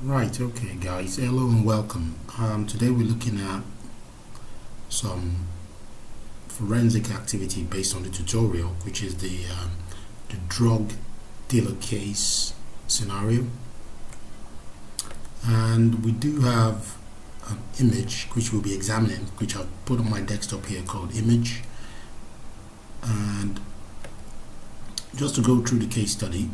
Right, okay guys, hello and welcome. Today we're looking at some forensic activity based on the tutorial, which is the drug dealer case scenario. And we do have an image which we'll be examining, which I've put on my desktop here called image. And just to go through the case study,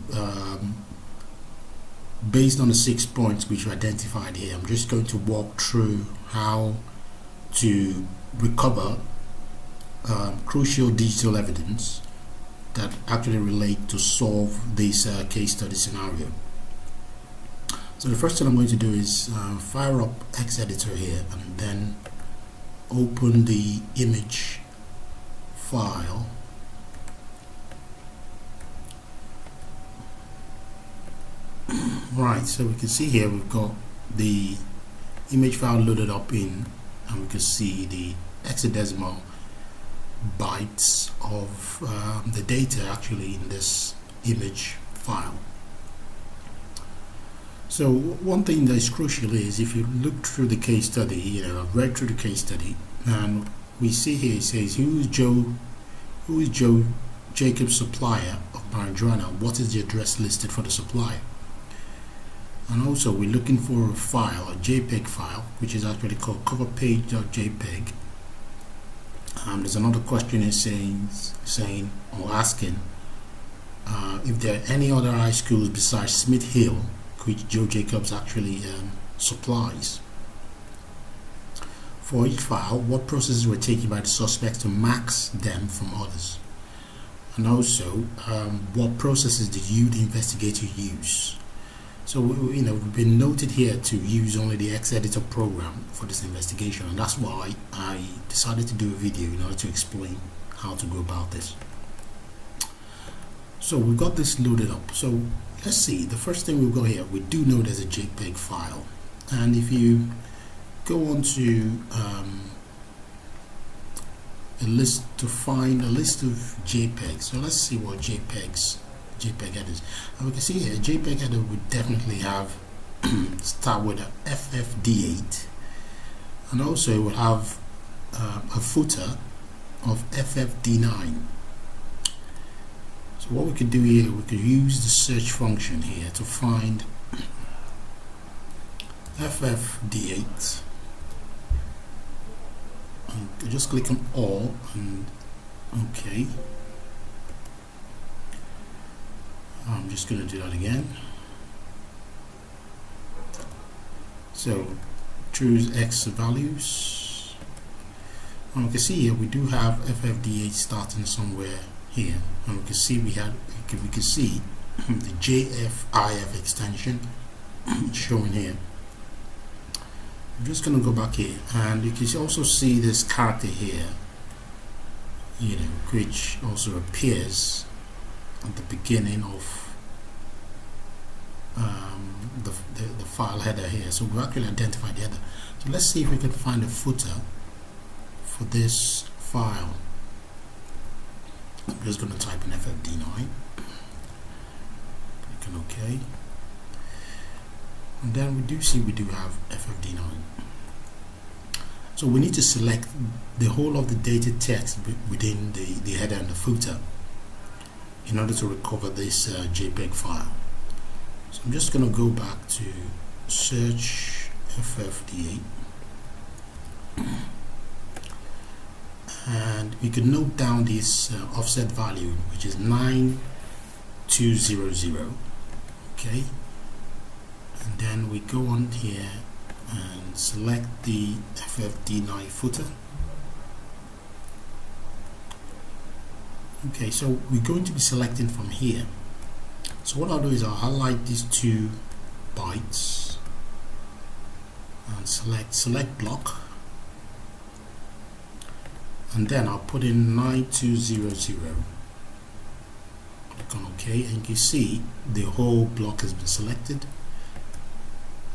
based on the 6 points which are identified here, I'm just going to walk through how to recover crucial digital evidence that actually relate to solve this case study scenario. So the first thing I'm going to do is fire up XEditor here and then open the image file. Right, so we can see here we've got the image file loaded up in, and we can see the hexadecimal bytes of the data actually in this image file. So one thing that is crucial is, if you look through the case study, I've read through the case study, and we see here it says who is Joe Jacobs' supplier of marijuana, what is the address listed for the supplier. And also we're looking for a file, a JPEG file, which is actually called coverpage.jpg. There's another question is saying or asking if there are any other high schools besides Smith Hill which Joe Jacobs actually supplies. For each file, what processes were taken by the suspects to max them from others? And also, what processes did you, the investigator, use? So, we've been noted here to use only the XEditor program for this investigation, and that's why I decided to do a video in order to explain how to go about this. So we've got this loaded up. So let's see, the first thing we've got here, we do know there's a JPEG file. And if you go on to a list to find a list of JPEGs, so let's see what JPEG headers. And we can see here a JPEG header would definitely have start with a FFD8, and also it will have a footer of FFD9. So what we could do here, we could use the search function here to find FFD8, and just click on all and okay. I'm just going to do that again. So choose X values, and we can see here we do have FFD8 starting somewhere here, and we can see we can see the JFIF extension showing here. I'm just going to go back here, and you can also see this character here, which also appears at the beginning of the file header here. So we actually identified the header. So let's see if we can find a footer for this file. I'm just going to type in FFD9, click on OK, and then we do have FFD9. So we need to select the whole of the data text within the header and the footer in order to recover this JPEG file. So I'm just going to go back to search FFD8, and we can note down this offset value, which is 9200. Okay, and then we go on here and select the FFD9 footer. Okay, so we're going to be selecting from here. So what I'll do is I'll highlight these 2 bytes and select block, and then I'll put in 9200, click on OK, and you can see the whole block has been selected.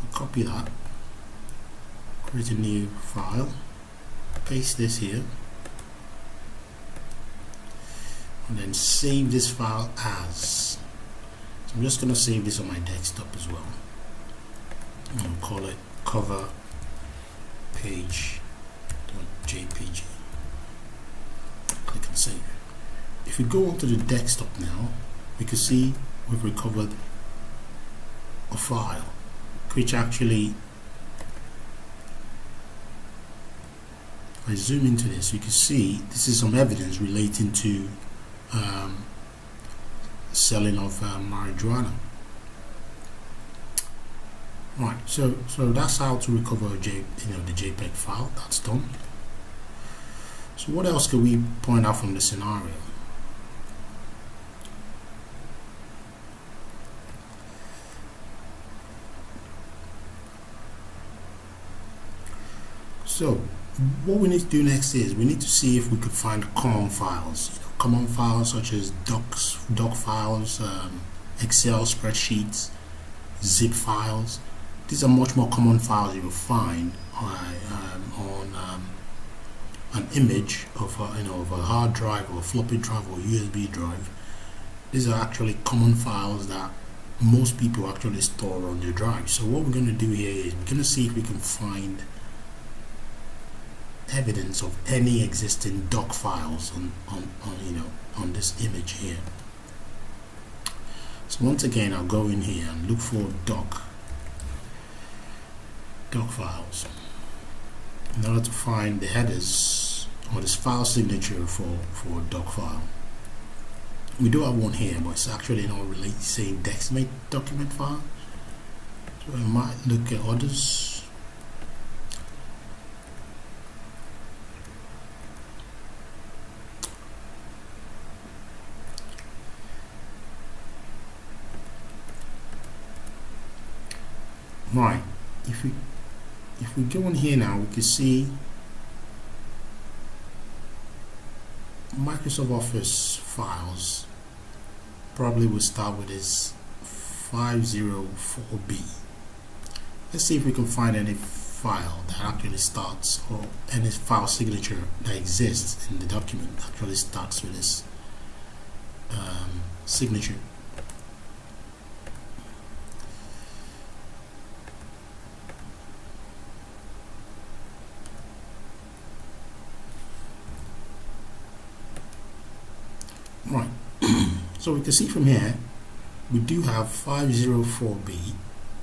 I'll copy that, create a new file, paste this here, and then save this file as. So I'm just going to save this on my desktop as well. call it cover page .jpg. Click and save. If we go onto the desktop now, we can see we've recovered a file, which actually, if I zoom into this, you can see this is some evidence relating to selling of marijuana. Right, so that's how to recover the JPEG file. That's done. So what else can we point out from the scenario? So what we need to do next is we need to see if we could find common files. Common files such as doc files, Excel spreadsheets, zip files. These are much more common files you will find on an image of of a hard drive or a floppy drive or USB drive. These are actually common files that most people actually store on their drive. So what we're going to do here is we're going to see if we can find evidence of any existing doc files on this image here. So once again, I'll go in here and look for doc files in order to find the headers or this file signature for a doc file. We do have one here, but it's actually not really saying Dexmate document file. So I might look at others. Right, if we go in here now, we can see Microsoft Office files. Probably will start with this 504B. Let's see if we can find any file that actually starts, or any file signature that exists in the document that actually starts with this signature. Right, so we can see from here we do have 504B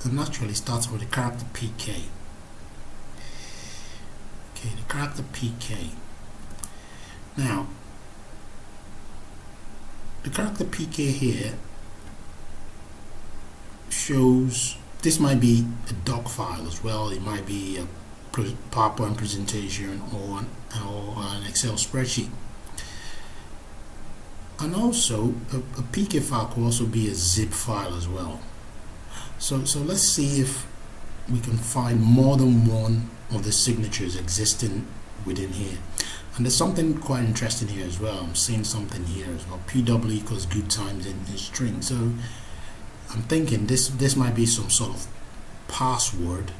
that naturally starts with the character PK. Okay, the character PK. Now, the character PK here shows this might be a doc file as well. It might be a PowerPoint presentation or an Excel spreadsheet. And also, a PK file could also be a zip file as well. So let's see if we can find more than one of the signatures existing within here. And there's something quite interesting here as well. I'm seeing something here as well. PW equals good times in string. So I'm thinking this might be some sort of password.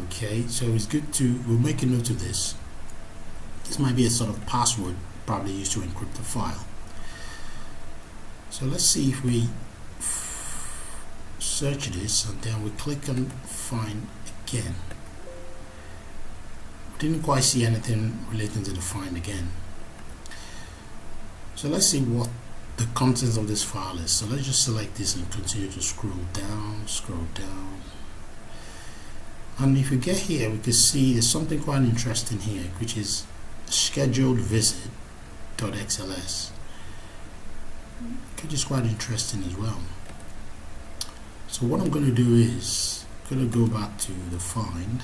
Okay, so it's good to, we'll make a note of this. This might be a sort of password probably used to encrypt the file. So let's see if we search this and then we click on find again. Didn't quite see anything relating to the find again. So let's see what the contents of this file is. So let's just select this and continue to scroll down. And if we get here, we can see there's something quite interesting here, which is scheduled visit.xls, which is quite interesting as well. So what I'm going to do is going to go back to the find.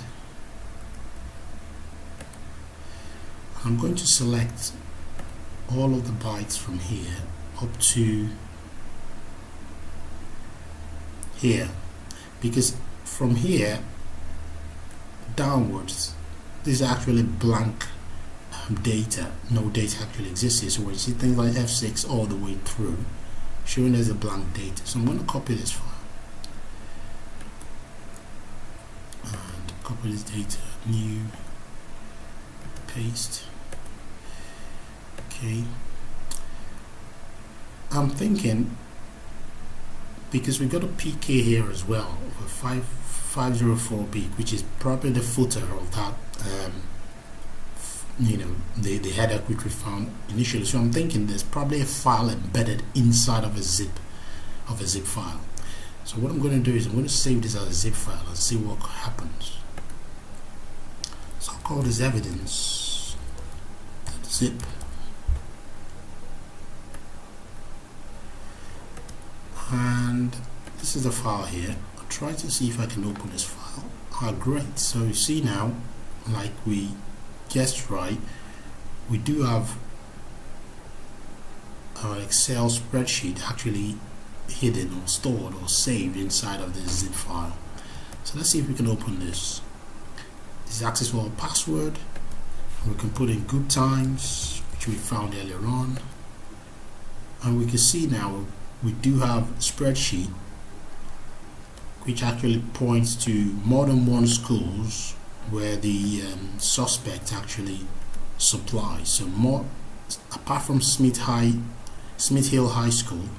I'm going to select all of the bytes from here up to here, because from here downwards this is actually blank data. No data actually exists here. So we see things like F6 all the way through showing as a blank data. So I'm going to copy this file and copy this data, new, paste. Okay, I'm thinking because we've got a PK here as well, 504 big, which is probably the footer of that the header which we found initially. So I'm thinking there's probably a file embedded inside of a zip file. So what I'm going to do is I'm going to save this as a zip file and see what happens. So I'll call this evidence.zip. And this is the file here. I'll try to see if I can open this file. Great. So you see now, like we guessed right, we do have our Excel spreadsheet actually hidden or stored or saved inside of this zip file. So let's see if we can open this. This is access for our password. We can put in good times, which we found earlier on, and we can see now we do have a spreadsheet which actually points to more than one schools where the suspect actually supplies. So more, apart from Smith Hill High School,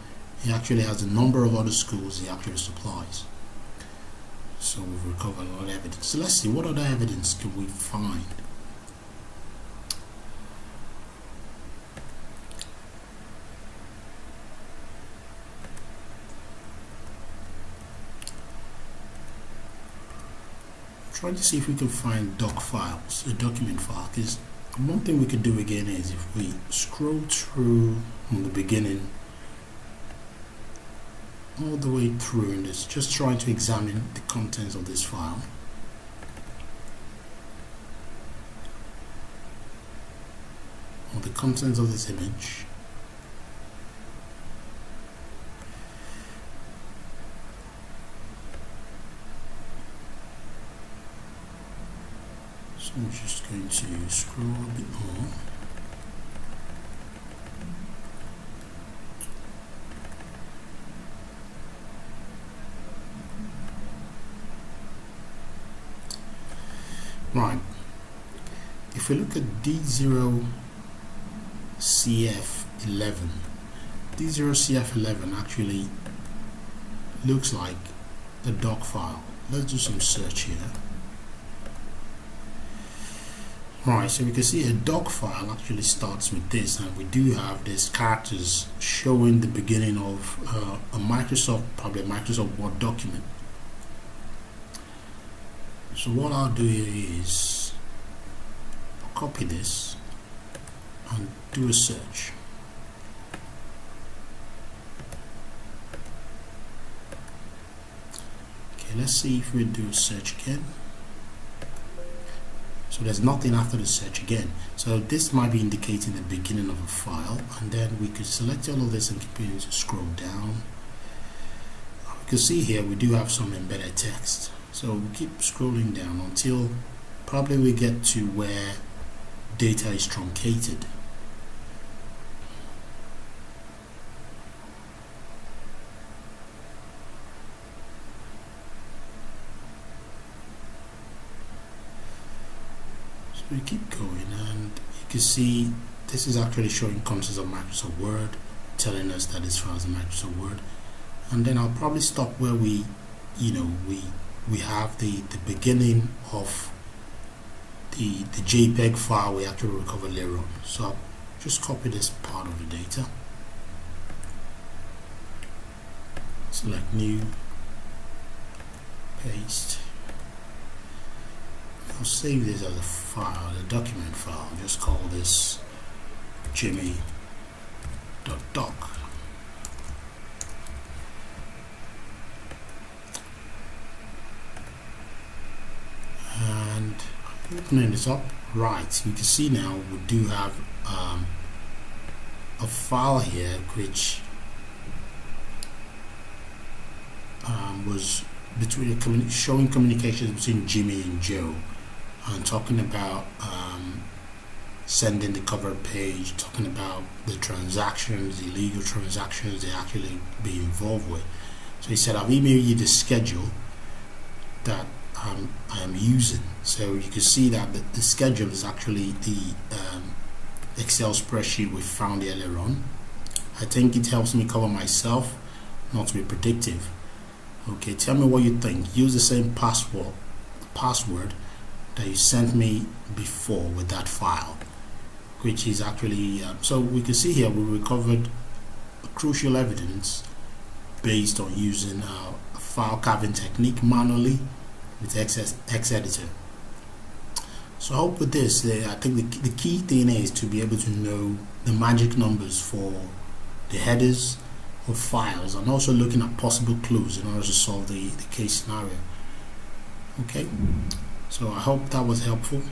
he actually has a number of other schools he actually supplies. So we've recovered a lot of evidence. So let's see, what other evidence can we find? Try to see if we can find doc files, a document file, because one thing we could do again is if we scroll through from the beginning all the way through, and it's just trying to examine the contents of this file. Or the contents of this image. So I'm just going to scroll a bit more. Right, if we look at D0CF11, D0CF11 actually looks like a doc file. Let's do some search here. Right, so we can see a doc file actually starts with this, and we do have these characters showing the beginning of probably a Microsoft Word document. So what I'll do here is copy this and do a search. Okay, let's see if we do a search again. So there's nothing after the search again. So this might be indicating the beginning of a file, and then we could select all of this and continue to scroll down. We can see here we do have some embedded text. So we keep scrolling down until probably we get to where data is truncated. So we keep going, and you can see this is actually showing contents of Microsoft Word, telling us that this file is in Microsoft Word. And then I'll probably stop where we have the beginning of the JPEG file we actually recovered later on. So I'll just copy this part of the data, select new, paste. I'll save this as a file, a document file. I'll just call this jimmy.doc. And opening this up, right, you can see now we do have a file here which was showing communications between Jimmy and Joe, and talking about sending the cover page, talking about the transactions, the illegal transactions they actually be involved with. So he said, I've emailed you the schedule that I am using. So you can see that the schedule is actually the Excel spreadsheet we found earlier on. I think it helps me cover myself, not to be predictive. Okay, tell me what you think. Use the same password that you sent me before with that file, which is actually so we can see here we recovered crucial evidence based on using a file carving technique manually with Xeditor. So I hope with this, I think the key thing is to be able to know the magic numbers for the headers of files, and also looking at possible clues in order to solve the case scenario. Okay, so I hope that was helpful.